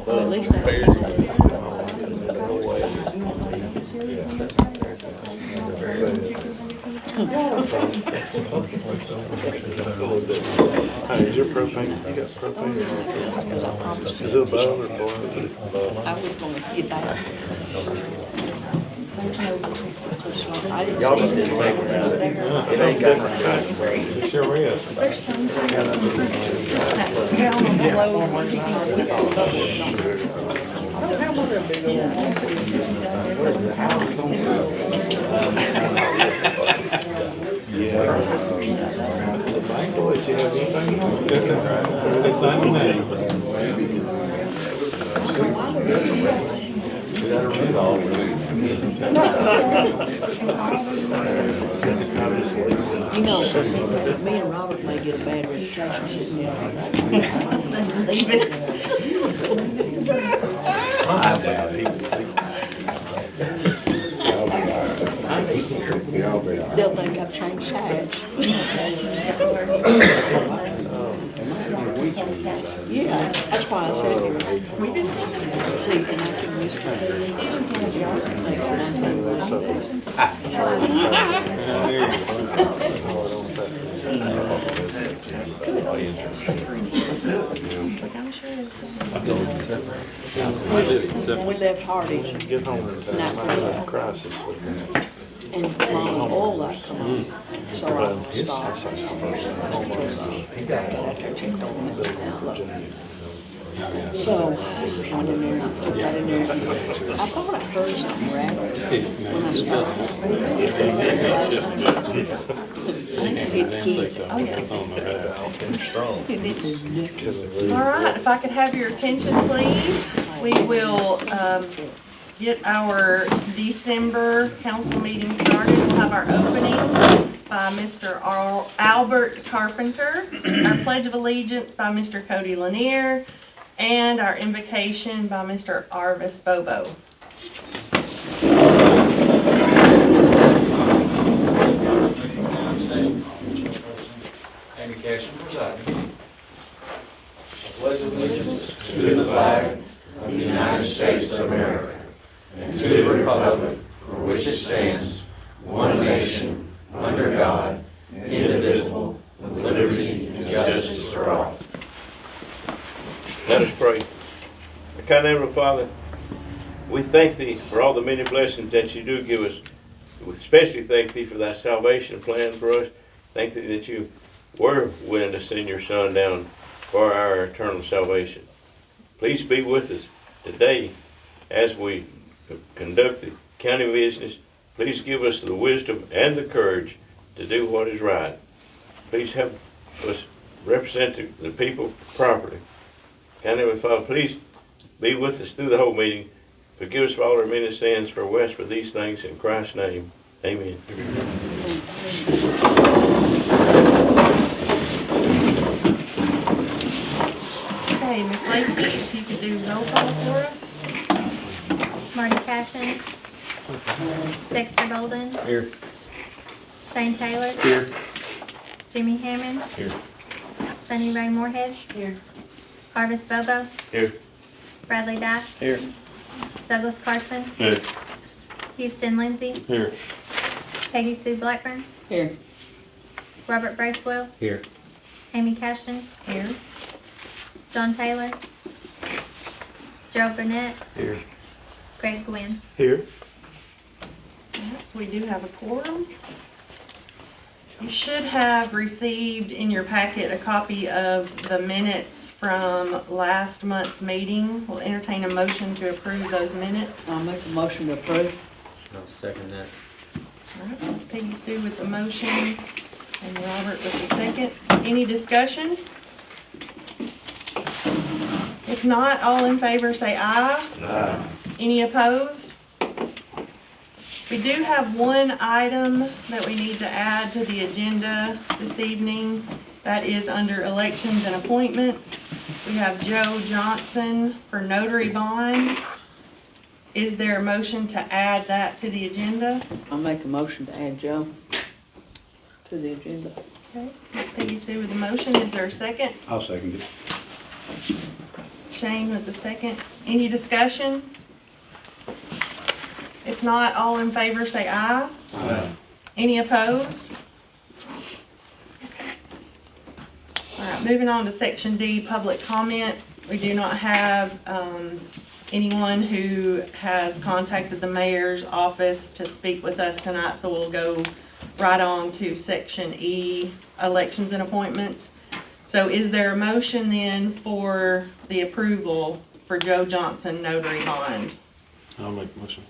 At least Hey, is your propane, you got propane? Is it above or below? I was gonna get that. I didn't Y'all see just it. didn't make it out. It ain't got my time. It sure is. The bank will let you have anything you want. They sign your name. We gotta resolve it. You know, me and Robert may get a bad reputation sitting there. Leave it. They'll think I've changed sides. Yeah, that's why I said here. See, and I can use when we left Hardage, Get home in time, I had a crisis with that. and Mom's oil light come on, so I stopped. So, I went in there and I took that in there. I thought I heard something rattle when I stopped. All right, if I could have your attention, please. We will get our December council meeting started. We'll have our opening by Mr. Albert Carpenter, our Pledge of Allegiance by Mr. Cody Lanier, and our invocation by Mr. Arvis Bobo. Amy Cashin presiding. Pledge allegiance to the flag of the United States of America and to the republic for which it stands, one nation, under God, indivisible, with liberty and justice for all. Let us pray. Our kind Heavenly Father, we thank Thee for all the many blessings that You do give us. We especially thank Thee for Thy salvation plan for us. Thank Thee that You were willing to send Your Son down for our eternal salvation. Please be with us today as we conduct the county business. Please give us the wisdom and the courage to do what is right. Please help us represent the people properly. Kind Heavenly Father, please be with us through the whole meeting. Forgive us for all our many sins, for us for these things in Christ's name. Amen. Okay, Miss Lacy, if you could do roll call for us. Marty Cashin. Dexter Golden. Here. Shane Taylor. Here. Jimmy Hammond. Here. Sunny Ray Moorhead. Here. Harvis Bobo. Here. Bradley Dye. Here. Douglas Carson. Here. Houston Lindsay. Here. Peggy Sue Blackburn. Here. Robert Bracewell. Here. Amy Cashin. Here. John Taylor. Gerald Burnett. Here. Greg Gwynn. Here. So we do have a quorum. You should have received in your packet a copy of the minutes from last month's meeting. We'll entertain a motion to approve those minutes. I'll make a motion to approve. I'll second that. All right, that's Peggy Sue with the motion and Robert with the second. Any discussion? If not, all in favor say aye. Aye. Any opposed? We do have one item that we need to add to the agenda this evening. That is under elections and appointments. We have Joe Johnson for notary bond. Is there a motion to add that to the agenda? I'll make a motion to add Joe to the agenda. Okay, Ms. Sue with the motion. Is there a second? I'll second it. Shane with the second. Any discussion? If not, all in favor say aye. Aye. Any opposed? All right, moving on to section D, public comment. We do not have anyone who has contacted the mayor's office to speak with us tonight, so we'll go right on to section E, elections and appointments. So is there a motion then for the approval for Joe Johnson notary bond? I'll make the motion.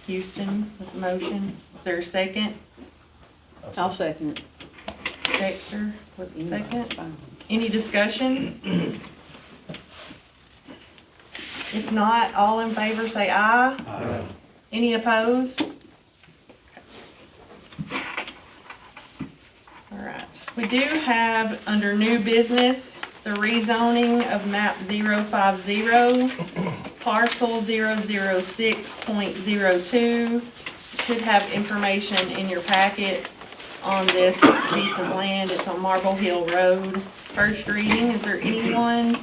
Houston with the motion. Is there a second? I'll second it. Dexter with the second. Any discussion? If not, all in favor say aye. Aye. Any opposed? All right. We do have under new business, the rezoning of map 050, parcel 006.02. Should have information in your packet on this piece of land. It's on Marble Hill Road. First reading. Is there anyone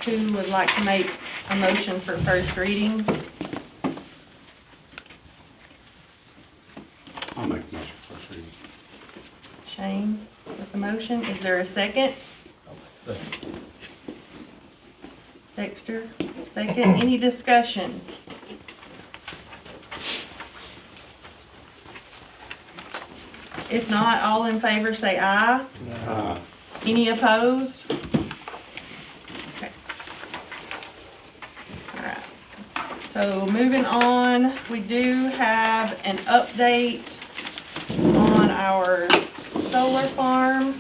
who would like to make a motion for first reading? I'll make the motion for first reading. Shane with the motion. Is there a second? Second. Dexter, second. Any discussion? If not, all in favor say aye. Aye. Any opposed? Okay. All right. So moving on, we do have an update on our solar farm.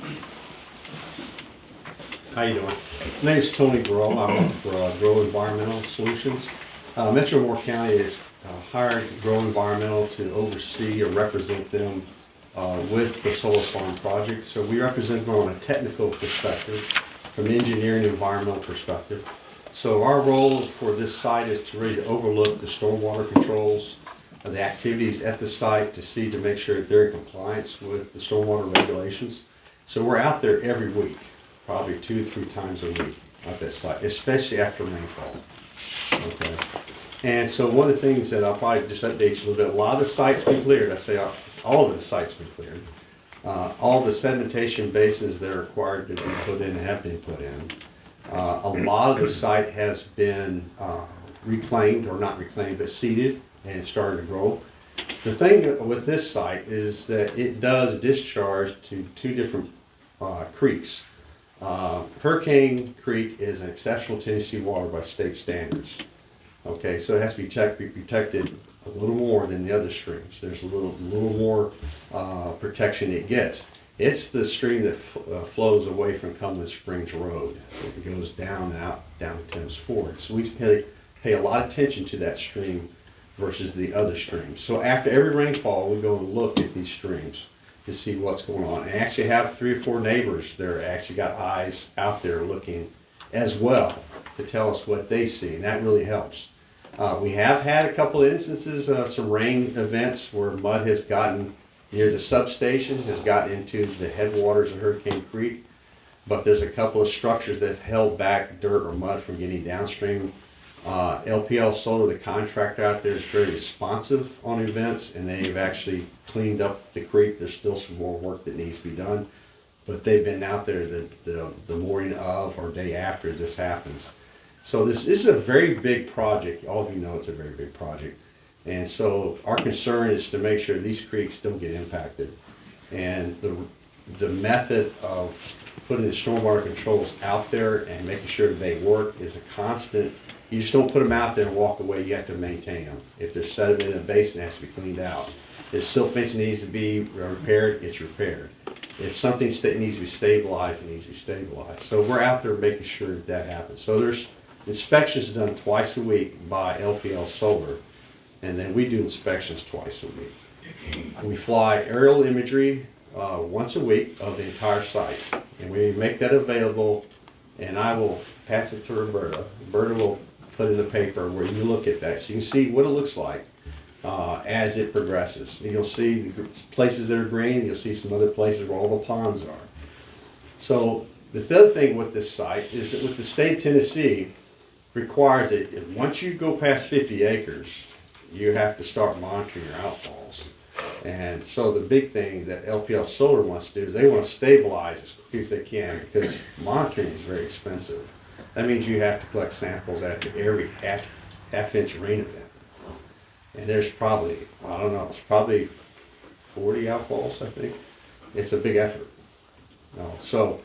How you doing? My name is Tony Grohl. I work for Grohl Environmental Solutions. Metro Moore County has hired Grohl Environmental to oversee or represent them with the solar farm project. So we represent them on a technical perspective, from an engineering and environmental perspective. So our role for this site is to really overlook the stormwater controls, the activities at the site to make sure that they're in compliance with the stormwater regulations. So we're out there every week, probably 2 or 3 times a week at that site, especially after rainfall. Okay. And so one of the things that I'll probably just update you a little bit, a lot of the sites been cleared. I say all of the sites been cleared. All the sedimentation basins that are required to be put in have been put in. A lot of the site has been reclaimed, or not reclaimed, but seeded and started to grow. The thing with this site is that it does discharge to 2 different creeks. Hurricane Creek is an exceptional Tennessee water by state standards. Okay, so it has to be protected a little more than the other streams. There's a little more protection it gets. It's the stream that flows away from Cumberland Springs Road. It goes down and out down to Thames Ford. So we pay a lot of attention to that stream versus the other streams. So after every rainfall, we go and look at these streams to see what's going on. And actually have 3 or 4 neighbors that are actually got eyes out there looking as well to tell us what they see, and that really helps. We have had a couple of instances, some rain events where mud has gotten near the substation, has gotten into the headwaters of Hurricane Creek, but there's a couple of structures that have held back dirt or mud from getting downstream. LPL Solar, the contractor out there, is very responsive on events, and they've actually cleaned up the creek. There's still some more work that needs to be done, but they've been out there the morning of or day after this happens. So this is a very big project. All of you know it's a very big project. And so our concern is to make sure these creeks don't get impacted. And the method of putting the stormwater controls out there and making sure they work is a constant. You just don't put them out there and walk away. You have to maintain them. If there's sediment in a basin, it has to be cleaned out. If silt fencing needs to be repaired, it's repaired. If something needs to be stabilized, it needs to be stabilized. So we're out there making sure that happens. So there's inspections done twice a week by LPL Solar, and then we do inspections twice a week. We fly aerial imagery once a week of the entire site, and we make that available, and I will pass it to Roberta. Roberta will put in the paper where you look at that, so you can see what it looks like as it progresses. And you'll see the places that are green, you'll see some other places where all the ponds are. So the other thing with this site is that with the state of Tennessee requires that once you go past 50 acres, you have to start monitoring your outfalls. And so the big thing that LPL Solar wants to do is they want to stabilize as quick as they can because monitoring is very expensive. That means you have to collect samples after every half-inch rain event. And there's probably, I don't know, it's probably 40 outfalls, I think. It's a big effort. So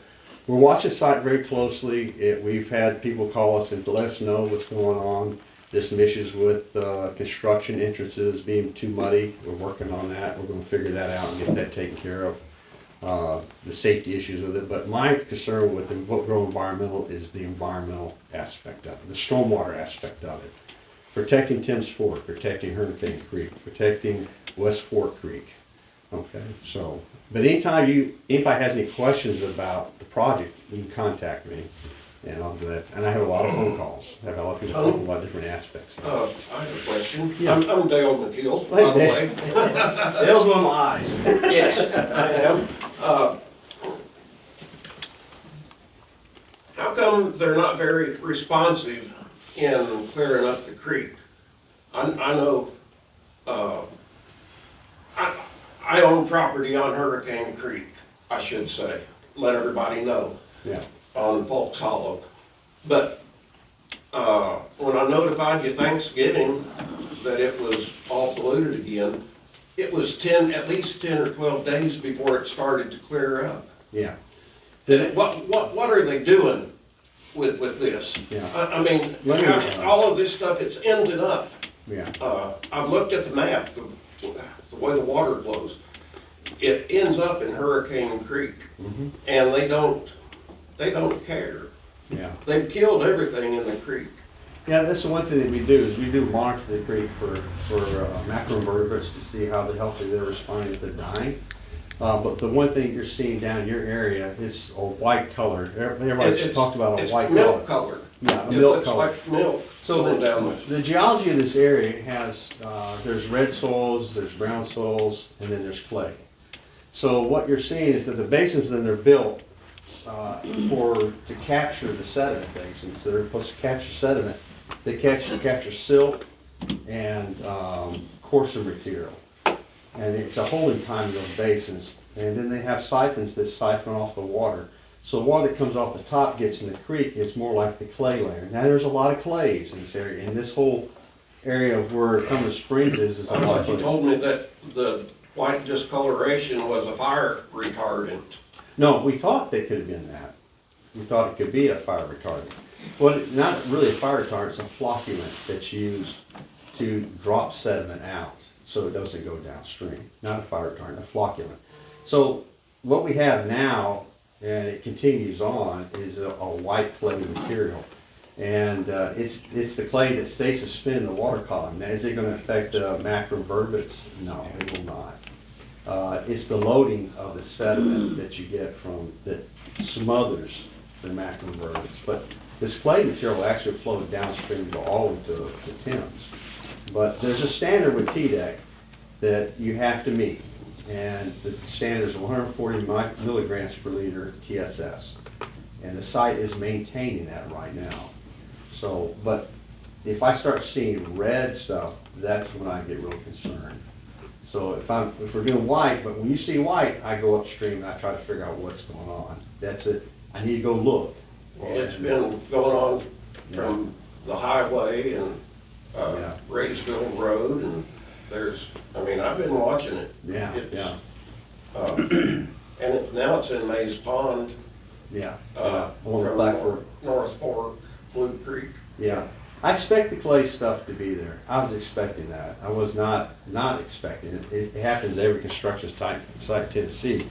we're watching the site very closely. We've had people call us and to let us know what's going on. There's some issues with construction entrances being too muddy. We're working on that. We're going to figure that out and get that taken care of. The safety issues with it. But my concern with Oak Grove Environmental is the environmental aspect of it, the stormwater aspect of it. Protecting Timms Fork, protecting Hurricane Creek, protecting West Fork Creek. Okay, so, but anytime anybody has any questions about the project, you can contact me, and I'll do that. And I have a lot of phone calls. I have a lot of people talking about different aspects. I have a question. Yeah. I'm Dale McKeel, by the way. Dale's one of my eyes. Yes, I am. How come they're not very responsive in clearing up the creek? I know, I own property on Hurricane Creek, I should say, let everybody know, Yeah. on Folks Hollow. But when I notified you Thanksgiving that it was all polluted again, it was at least 10 or 12 days before it started to clear up. Yeah. What are they doing with this? Yeah. I mean, Let me- all of this stuff, it's ended up. Yeah. I've looked at the map, the way the water flows. It ends up in Hurricane Creek, and they don't care. Yeah. They've killed everything in the creek. Yeah, that's the one thing that we do, is we do monitor the creek for macroinvertebrates to see how healthy they're responding if they're dying. But the one thing you're seeing down in your area is a white color. Everybody's talked about a white It's milk color. color. Yeah, a It milk looks color. like milk So going down the geology of this area has, there's red soils, there's brown soils, and then there's clay. So what you're seeing is that the basins then they're built to capture the sediment basins. They're supposed to capture sediment. They capture silt and coarser material. And it's a holding time in those basins. And then they have siphons that siphon off the water. So the water that comes off the top gets in the creek, it's more like the clay layer. Now there's a lot of clays in this area, and this whole area of where Cumberland Springs is a I lot thought of you clay. told me that the white discoloration was a fire retardant. No, we thought they could have been that. We thought it could be a fire retardant. Well, not really a fire retardant, it's a flocculant that's used to drop sediment out so it doesn't go downstream. Not a fire retardant, a flocculant. So what we have now, and it continues on, is a white clay material. And it's the clay that stays suspended in the water column. Now, is it going to affect macroinvertebrates? No, it will not. It's the loading of the sediment that you get from that smothers the macroinvertebrates. But this clay material will actually flow downstream to all of the Thames. But there's a standard with TDEC that you have to meet. And the standard is 140 milligrams per liter TSS. And the site is maintaining that right now. So, but if I start seeing red stuff, that's when I get real concerned. So if we're doing white, but when you see white, I go upstream and I try to figure out what's going on. That's it. I need to go look. It's been going on from the highway and Yeah. Raysville Road, and I've been watching it. Yeah, It's, yeah, now it's in Mays Pond, yeah. from Along the Blackford. North Fork, Blue Creek. Yeah, I expect the clay stuff to be there. I was expecting that. I was not expecting it. It happens every construction site in Tennessee.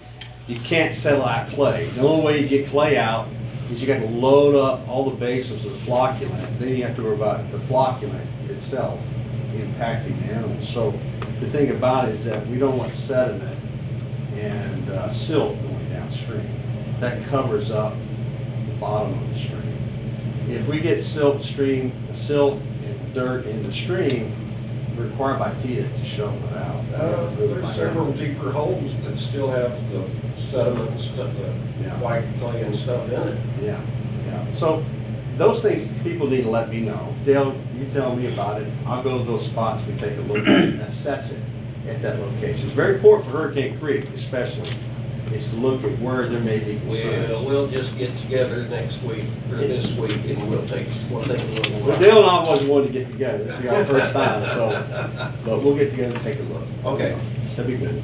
You can't settle out clay. The only way you get clay out is you got to load up all the basins with flocculant. Then you have to worry about the flocculant itself impacting the animals. So the thing about it is that we don't want sediment and silt going downstream. That covers up the bottom of the stream. If we get silt and dirt in the stream, we're required by TDEC to shovel it out. There's several deeper holes that still have the sediment and stuff, Yeah. white clay and stuff in it. Yeah, yeah. So those things, people need to let me know. Dale, you tell me about it. I'll go to those spots, we take a look at it, assess it at that location. It's very important for Hurricane Creek especially, is to look at where there may be concerns. We'll just get together next week, or this week, and we'll take a little Well, while. Dale and I wasn't wanting to get together. This will be our first time, so, but we'll get together and take a look. Okay. That'd be good.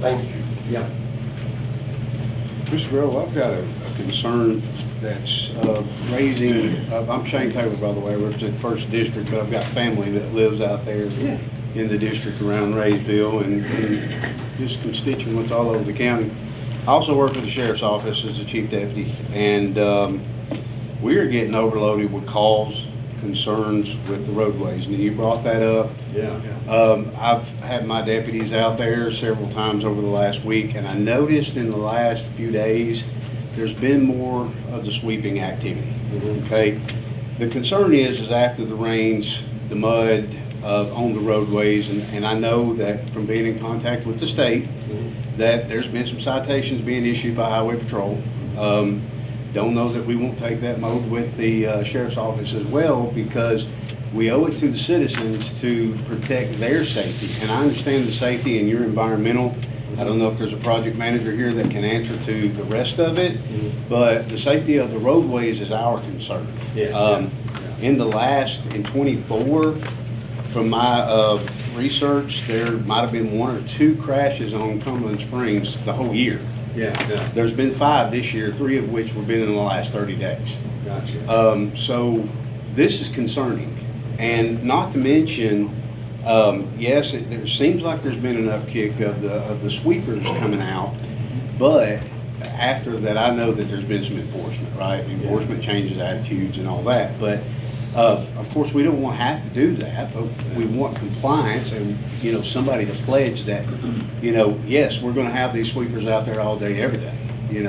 Thank you. Yeah. Mr. Grove, I've got a concern that's raising, I'm Shane Taylor, by the way, I represent First District, but I've got family that lives out there Yeah. in the district around Raysville and just constituents all over the county. I also work with the sheriff's office as a chief deputy, and we are getting overloaded with calls, concerns with the roadways, and you brought that up. Yeah. I've had my deputies out there several times over the last week, and I noticed in the last few days, there's been more of the sweeping activity, okay? The concern is after the rains, the mud on the roadways, and I know that from being in contact with the state, that there's been some citations being issued by Highway Patrol. Don't know that we won't take that mode with the sheriff's office as well, because we owe it to the citizens to protect their safety. And I understand the safety and your environmental. I don't know if there's a project manager here that can answer to the rest of it, but the safety of the roadways is our concern. In the in 24, from my research, there might have been 1 or 2 crashes on Cumberland Springs the whole year. Yeah. There's been 5 this year, 3 of which have been in the last 30 days. Gotcha. So this is concerning. And not to mention, yes, there seems like there's been an upkick of the sweepers coming out, but after that, I know that there's been some enforcement, right? Enforcement changes attitudes and all that, but of course, we don't want to have to do that, but we want compliance and, somebody to pledge that, yes, we're going to have these sweepers out there all day, every day. You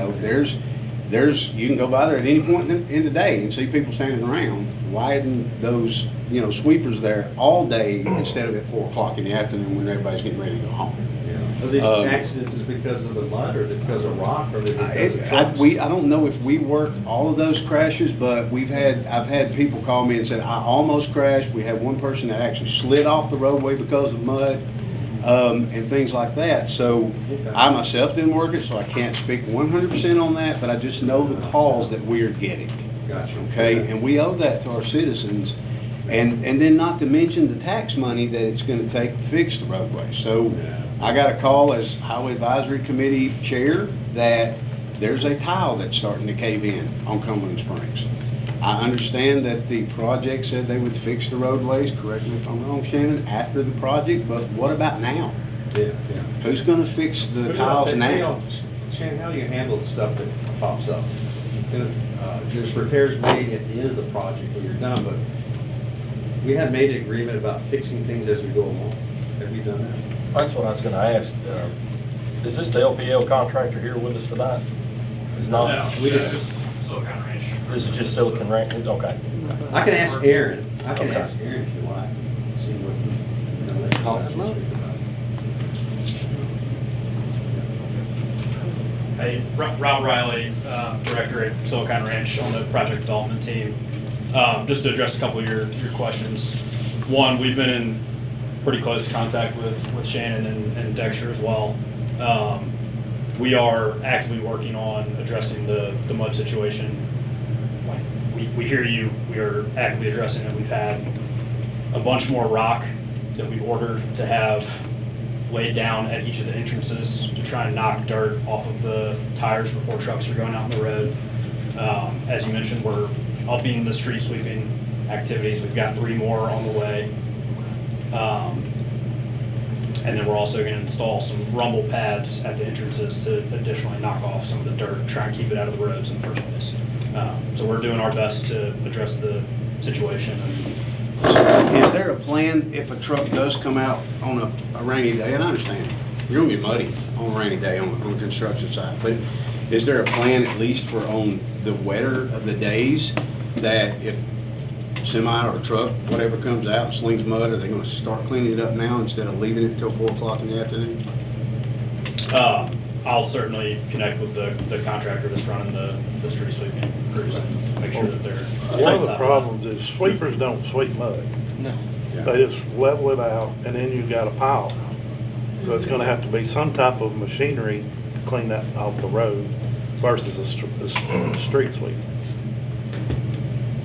can go by there at any point in the day and see people standing around. Why isn't those, sweepers there all day instead of at 4 o'clock in the afternoon when everybody's getting ready to go home? Are these accidents because of the mud, or is it because of rock, or is it because of trucks? I don't know if we worked all of those crashes, but I've had people call me and said, I almost crashed. We had one person that actually slid off the roadway because of mud, and things like that. So I myself didn't work it, so I can't speak 100% on that, but I just know the calls that we are getting. Gotcha. Okay, and we owe that to our citizens. And then not to mention the tax money that it's going to take to fix the roadway. So I got a call as Highway Advisory Committee Chair that there's a tile that's starting to cave in on Cumberland Springs. I understand that the project said they would fix the roadways, correct me if I'm wrong, Shannon, after the project, but what about now? Yeah. Who's going to fix the tiles now? Shannon, how do you handle the stuff that pops up? There's repairs made at the end of the project when you're done, but we had made an agreement about fixing things as we go along. Have you done that? That's what I was gonna ask. Is this the LPL contractor here with us tonight? It's not? No, We this just- is Silicon Ranch. This is just Silicon Ranch? Okay. I can ask Aaron. Okay. Ask Aaron if you like. See what, they call it. Hey, Rob Riley, Director at Silicon Ranch on the project development team. Just to address a couple of your questions. One, we've been in pretty close contact with Shannon and Dexter as well. We are actively working on addressing the mud situation. Like, we hear you, we are actively addressing it. We've had a bunch more rock that we've ordered to have laid down at each of the entrances to try and knock dirt off of the tires before trucks are going out on the road. As you mentioned, we're upping the street sweeping activities. We've got 3 more on the way. And then we're also going to install some rumble pads at the entrances to additionally knock off some of the dirt, try and keep it out of the roads in the first place. So we're doing our best to address the situation. Is there a plan if a truck does come out on a rainy day? And I understand, you're gonna get muddy on a rainy day on the construction site, but is there a plan at least for on the wetter of the days that if semi or truck, whatever comes out and slings mud, are they gonna start cleaning it up now instead of leaving it until 4 o'clock in the afternoon? I'll certainly connect with the contractor that's running the street sweeping crews and make sure that they're. One of the problems is sweepers don't sweep mud. No. They just level it out, and then you've got a pile. So it's gonna have to be some type of machinery to clean that off the road versus a street sweep.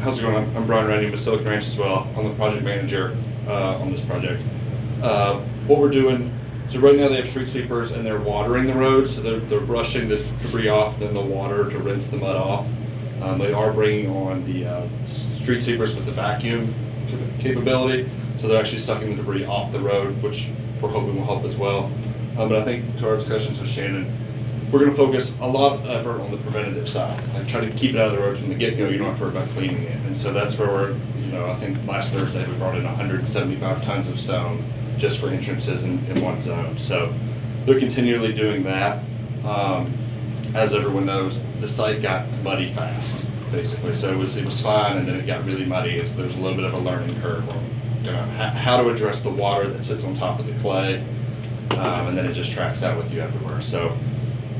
How's it going? I'm Brian Randy, with Silicon Ranch as well. I'm the project manager on this project. What we're doing, so right now they have street sweepers and they're watering the roads, so they're brushing the debris off, then the water to rinse the mud off. They are bringing on the street sweepers with the vacuum capability, so they're actually sucking the debris off the road, which we're hoping will help as well. But I think to our discussions with Shannon, we're going to focus a lot of effort on the preventative side, like try to keep it out of the road from the get-go. You don't have to worry about cleaning it, and so that's where we're. I think last Thursday we brought in 175 tons of stone just for entrances in one zone. So they're continually doing that. As everyone knows, the site got muddy fast, basically. So it was fine, and then it got really muddy. And so there's a little bit of a learning curve on how to address the water that sits on top of the clay, and then it just tracks out with you everywhere. So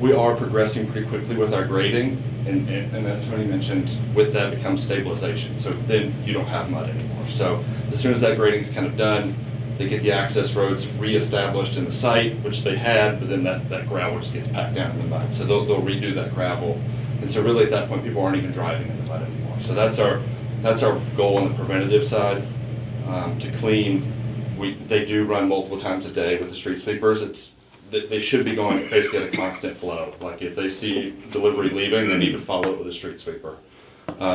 we are progressing pretty quickly with our grading, and as Tony mentioned, with that becomes stabilization. So then you don't have mud anymore. So as soon as that grading is kind of done, they get the access roads reestablished in the site, which they had, but then that gravel just gets packed down in the mud. So they'll redo that gravel. And so really at that point, people aren't even driving in the mud anymore. So that's our goal on the preventative side, to clean. They do run multiple times a day with the street sweepers. They should be going basically at a constant flow. Like if they see delivery leaving, they need to follow it with a street sweeper.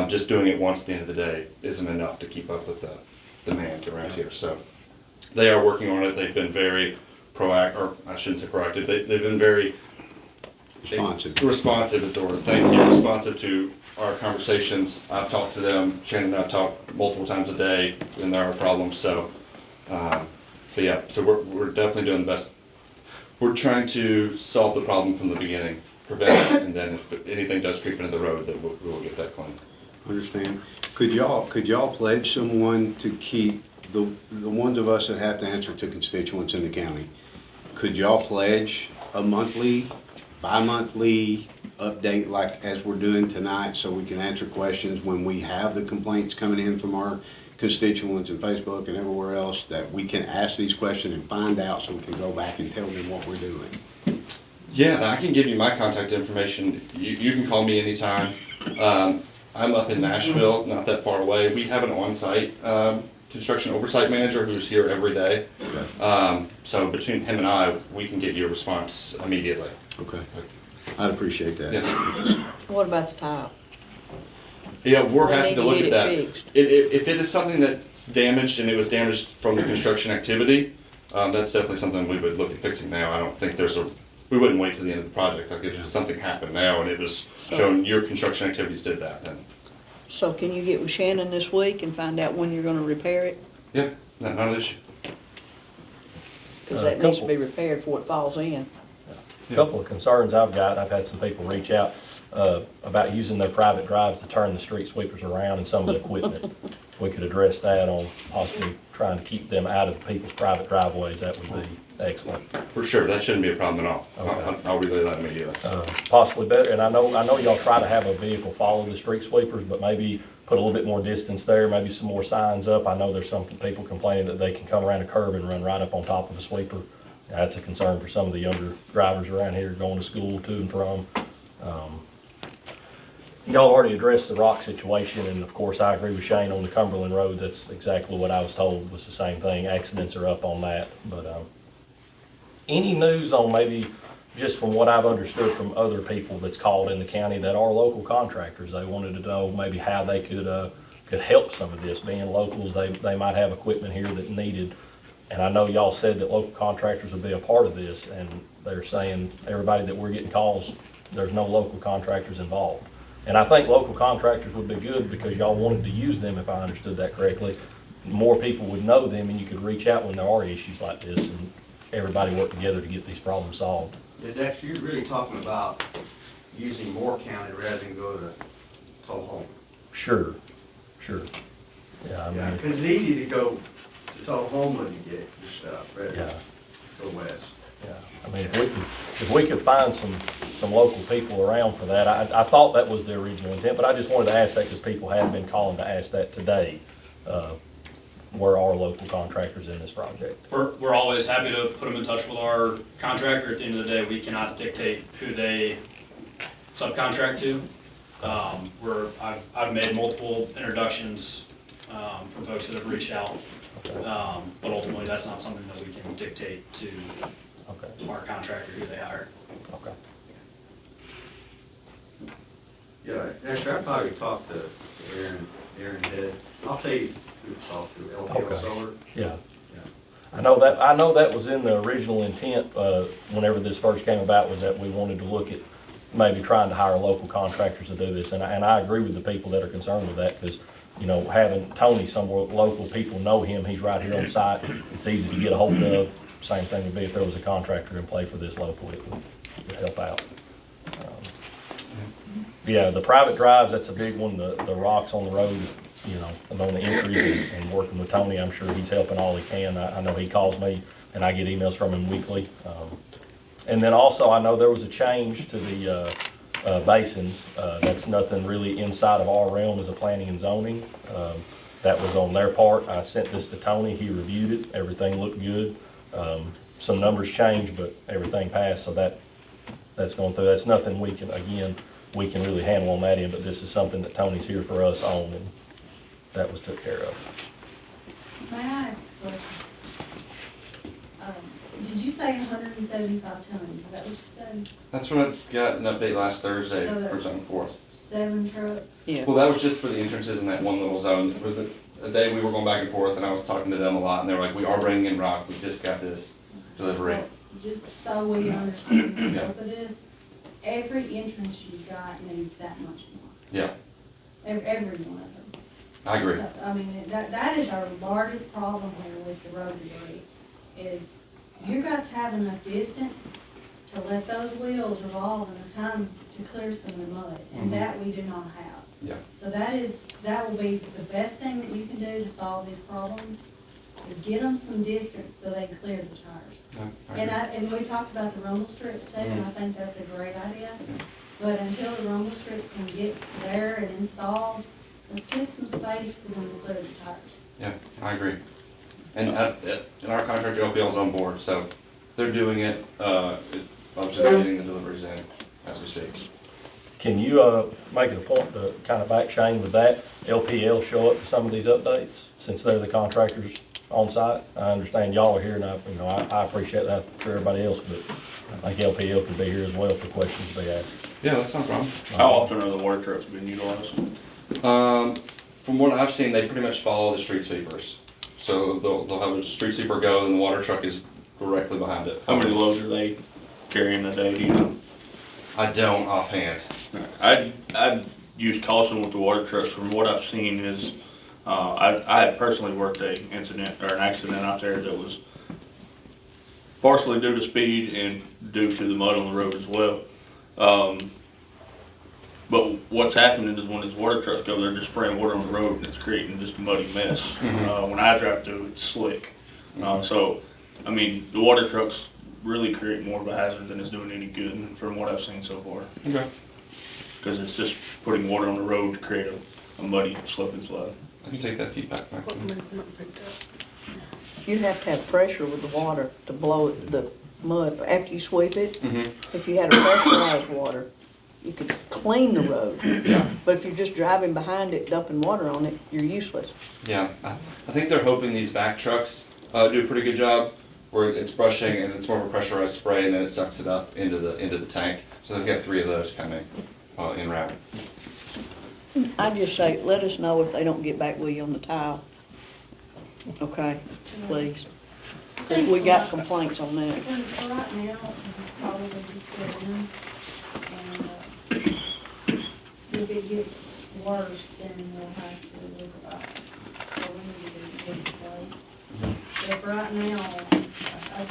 Just doing it once at the end of the day isn't enough to keep up with the demand around here. So they are working on it. They've been very proactive, or I shouldn't say proactive. They've been very responsive is the word. Thank you. Responsive to our conversations. I've talked to them. Shannon and I talk multiple times a day when there are problems. So, but yeah. So we're definitely doing the best. We're trying to solve the problem from the beginning, prevent it, and then if anything does creep into the road, then we'll get that clean. Understand. Could y'all pledge someone to keep the ones of us that have to answer to constituents in the county? Could y'all pledge a monthly, bi-monthly update like as we're doing tonight, so we can answer questions when we have the complaints coming in from our constituents and Facebook and everywhere else, that we can ask these questions and find out, so we can go back and tell them what we're doing? Yeah, I can give you my contact information. You can call me anytime. I'm up in Nashville, not that far away. We have an on-site construction oversight manager who's here every day. Okay. So between him and I, we can get you a response immediately. Okay. I'd appreciate that. Yeah. What about the tile? Yeah, we're We happy need to to look get at it that. fixed. If it is something that's damaged and it was damaged from the construction activity, that's definitely something we would look at fixing now. I don't think we wouldn't wait till the end of the project. Like if something happened now and it was shown your construction activities did that, then. So can you get with Shannon this week and find out when you're gonna repair it? Yeah, not an issue. Because that needs to be repaired before it falls in. A couple of concerns I've got, I've had some people reach out about using their private drives to turn the street sweepers around and some of the equipment. We could address that on possibly trying to keep them out of people's private driveways. That would be excellent. For sure, that shouldn't be a problem at all. Okay. I'll relay that immediately. Possibly better, and I know y'all try to have a vehicle follow the street sweepers, but maybe put a little bit more distance there, maybe some more signs up. I know there's some people complaining that they can come around a curb and run right up on top of the sweeper. That's a concern for some of the younger drivers around here going to school to and from. Y'all already addressed the rock situation, and of course I agree with Shane on the Cumberland roads. That's exactly what I was told was the same thing. Accidents are up on that. But any news on maybe, just from what I've understood from other people that's called in the county that are local contractors, they wanted to know maybe how they could help some of this. Being locals, they might have equipment here that needed. And I know y'all said that local contractors would be a part of this, and they're saying everybody that we're getting calls, there's no local contractors involved. And I think local contractors would be good because y'all wanted to use them, if I understood that correctly. More people would know them and you could reach out when there are issues like this and everybody work together to get these problems solved. Yeah, Dexter, you're really talking about using Moore County rather than go to Tullahoma. Sure. Yeah, I mean, because it's easy to go to Tullahoma to get your stuff, rather than yeah. go west. Yeah, I mean, if we could find some local people around for that, I thought that was the original intent, but I just wanted to ask that because people have been calling to ask that today. Where are local contractors in this project? We're always happy to put them in touch with our contractor. At the end of the day, we cannot dictate who they subcontract to. I've made multiple introductions from folks that have reached out, but ultimately that's not something that we can dictate to our contractor who they hire. Okay. Yeah, actually, I probably talked to Aaron Head. I'll tell you who to talk to, LPL Okay. Solar. Yeah. I know that was in the original intent, whenever this first came about, was that we wanted to look at maybe trying to hire local contractors to do this. And I agree with the people that are concerned with that, because, you know, having Tony somewhere, local people know him, he's right here on site, it's easy to get a hold of. Same thing would be if there was a contractor in play for this local, it would help out. Yeah, the private drives, that's a big one, the rocks on the road, you know, and on the entries, and working with Tony, I'm sure he's helping all he can. I know he calls me, and I get emails from him weekly. And then also, I know there was a change to the basins. That's nothing really inside of our realm as a planning and zoning. That was on their part. I sent this to Tony, he reviewed it, everything looked good. Some numbers changed, but everything passed, so that's going through. That's nothing we can really handle on that end, but this is something that Tony's here for us on, and that was took care of. May I ask a question? Did you say 175 tons? Is that what you said? That's when I got an update last Thursday So for that's- Zone 4. 7 trucks? Yeah. Well, that was just for the entrances in that one little zone. It was a day we were going back and forth, and I was talking to them a lot, and they were like, we are bringing in rock, we just got this delivery. Well, just so we understand the Yeah. scope of this, every entrance you got needs that much more. Yeah, Every one of them. I agree. So, I mean, that is our largest problem here with the road debris, is you got to have enough distance to let those wheels revolve enough time to clear some of the mud, and that we do not have. Yeah. So that will be the best thing that you can do to solve these problems, is get them some distance so they can clear the tires. Yeah, I agree. And we talked about the rumble strips too, and I think that's a great idea. But until the rumble strips can get there and installed, let's get some space for them to clear the tires. Yeah, I agree. And our contractor LPL's on board, so they're doing it. Obviously, they're getting the deliveries in as we speak. Can you make it a point to kind of back Shane with that? LPL show up to some of these updates, since they're the contractors on site? I understand y'all are here, and I appreciate that for everybody else, but I think LPL could be here as well for questions to be asked. Yeah, that's no problem. How often are the water trucks being utilized? From what I've seen, they pretty much follow the street sweepers. So they'll have a street sweeper go, and the water truck is directly behind it. How many loads are they carrying a day, do you know? I don't offhand. I'd use caution with the water trucks. From what I've seen is, I had personally worked an accident out there that was partially due to speed and due to the mud on the road as well. But what's happening is when these water trucks go, they're just spraying water on the road, and it's creating just a muddy mess. When I drive through, it's slick. So, I mean, the water trucks really create more of a hazard than it's doing any good from what I've seen so far. Okay. Because it's just putting water on the road to create a muddy slip and slide. I can take that feedback back. You have to have pressure with the water to blow the mud after you sweep it. If you had a pressurized water, you could clean the road. But if you're just driving behind it, dumping water on it, you're useless. Yeah, I think they're hoping these back trucks do a pretty good job, where it's brushing and it's more of a pressurized spray, and then it sucks it up into the tank. So they've got 3 of those coming en route. I just say, let us know if they don't get back with you on the tile. Okay, please. 'Cause we got complaints on that. For right now, we'll probably just fill in, and if it gets worse, then we'll have to look about what we need to do to get it replaced. But for right now,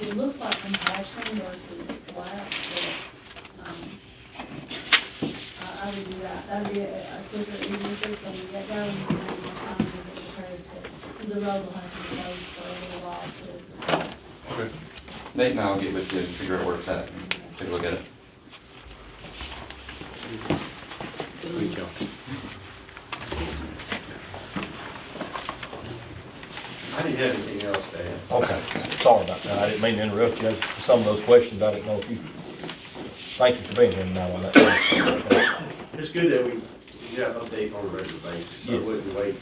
it looks like compassion versus flat, but, I would do that. That'd be a quicker, easier fix on the get-go, and then more time to get prepared to, because the road will have to be closed for a little while to replace. Okay. Nate and I'll get with you and figure out where it's at and take a look at it. Thank you. I didn't have anything else to add. Okay, sorry about that. I didn't mean to interrupt you. Some of those questions, I didn't know if you, thank you for being here now on that. It's good that we got an update on a regular basis, so Yes. we wouldn't wait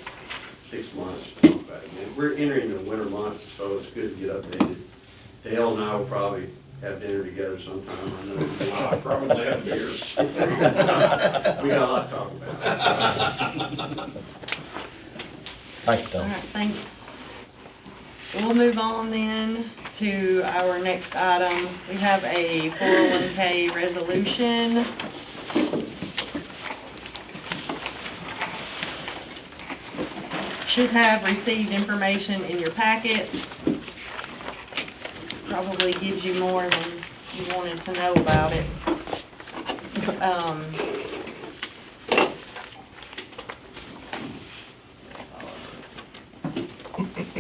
6 months to talk about it again. We're entering the winter months, so it's good to get updated. Dale and I will probably have dinner together sometime, I know. I probably have beers. We got a lot to talk about. Thank you, All Tom. right, thanks. We'll move on then to our next item. We have a 401K resolution. Should have received information in your packet. Probably gives you more than you wanted to know about it.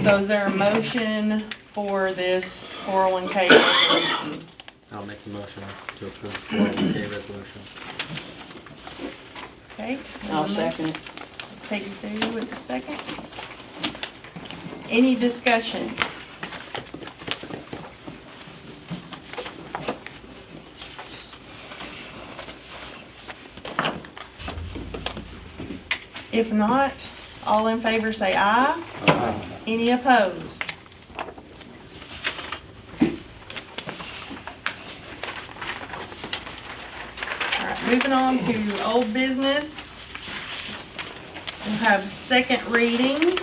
So is there a motion for this 401K resolution? I'll make the motion to approve 401K resolution. Okay. I'll second it. Let's take Sue with the second. Any discussion? If not, all in favor say aye. Aye. Any opposed? All right, moving on to old business. We'll have second reading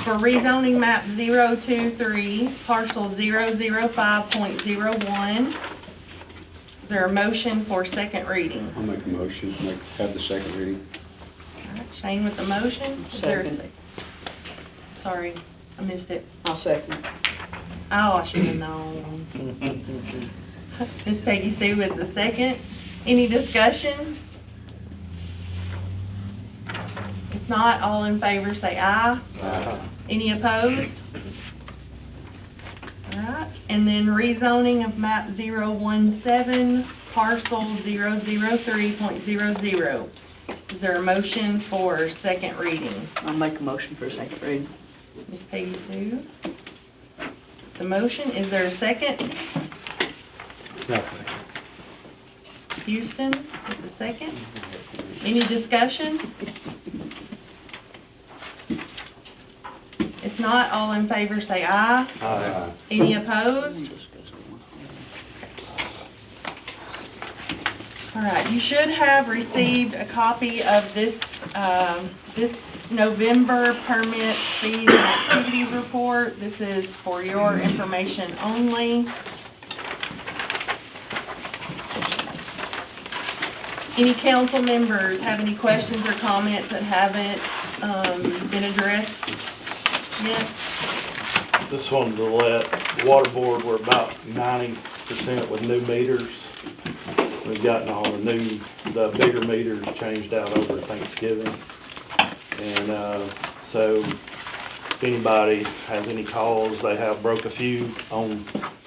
for rezoning map 023, parcel 005.01. Is there a motion for second reading? I'll make a motion, have the second reading. All right, Shane with the motion. Is there a Second. Sorry, I missed it. I'll second. Oh, I should have known. Miss Peggy Sue with the second. Any discussion? If not, all in favor say aye. Aye. Any opposed? All right, and then rezoning of map 017, parcel 003.00. Is there a motion for second reading? I'll make a motion for a second reading. Miss Peggy Sue? The motion, is there a second? No second. Houston with the second. Any discussion? If not, all in favor say aye. Aye. Any opposed? All right, you should have received a copy of this, this November permits, fees, and activities report. This is for your information only. Any council members have any questions or comments that haven't, been addressed yet? Just wanted to let the water board, we're about 90% with new meters. We've gotten all the bigger meters changed out over Thanksgiving. And, so if anybody has any calls, they have broke a few on,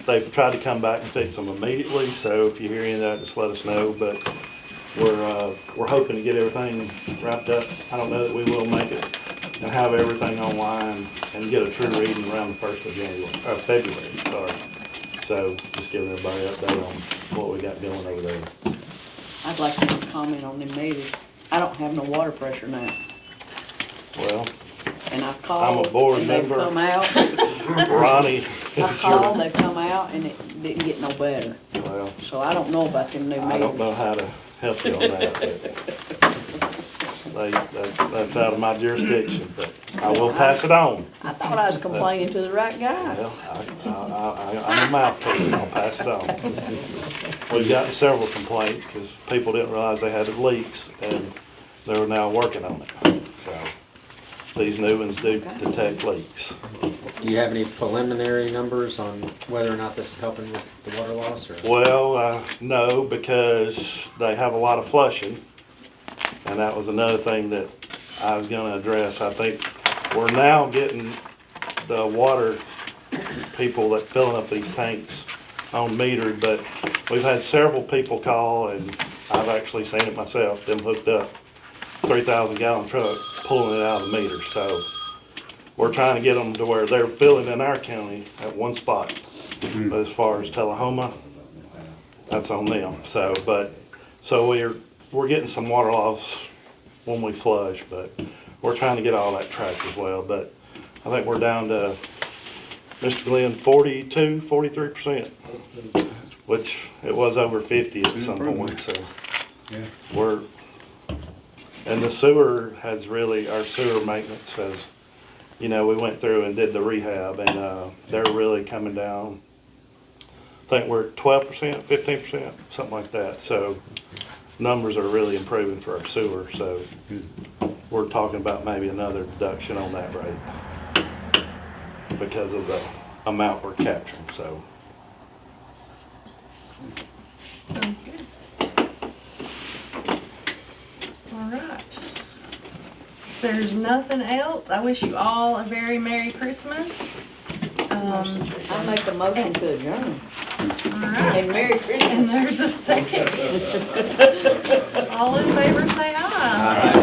they've tried to come back and fix them immediately. So if you hear any of that, just let us know. But we're hoping to get everything wrapped up. I don't know that we will make it and have everything online and get a true reading around the 1st of February, sorry. So just giving everybody an update on what we got going over there. I'd like to comment on them meters. I don't have no water pressure now, Well, and I've called. I'm a board and they've member. come out. Ronnie I is called, your, they've come out, and it didn't get no better. well, So I don't know about them new meters. I don't know how to help you on that. That's out of my jurisdiction, but I will pass it on. I thought I was complaining to the right guy. Well, I'm a mouthpiece, I'll pass it on. We've gotten several complaints because people didn't realize they had leaks and they're now working on it. So these new ones do detect leaks. Do you have any preliminary numbers on whether or not this is helping with the water loss, or? Well, no, because they have a lot of flushing. And that was another thing that I was gonna address. I think we're now getting the water people that filling up these tanks on metered, but we've had several people call, and I've actually seen it myself, them hooked up 3,000 gallon truck pulling it out of the meter. So we're trying to get them to where they're filling in our county at one spot. But as far as Tullahoma, that's on them. So we're getting some water loss when we flush, but we're trying to get all that tracked as well. But I think we're down to, Mr. Glenn, 43%, which it was over 50 at some point. So and the sewer has really, our sewer maintenance has, we went through and did the rehab, and they're really coming down. I think we're 12%, 15%, something like that. So numbers are really improving for our sewer. So we're talking about maybe another deduction on that rate because of the amount we're capturing. So. Sounds good. All right. If there's nothing else, I wish you all a very Merry Christmas. I make a motion to adjourn. All right. And Merry Christmas. And there's a second. All in favor say aye.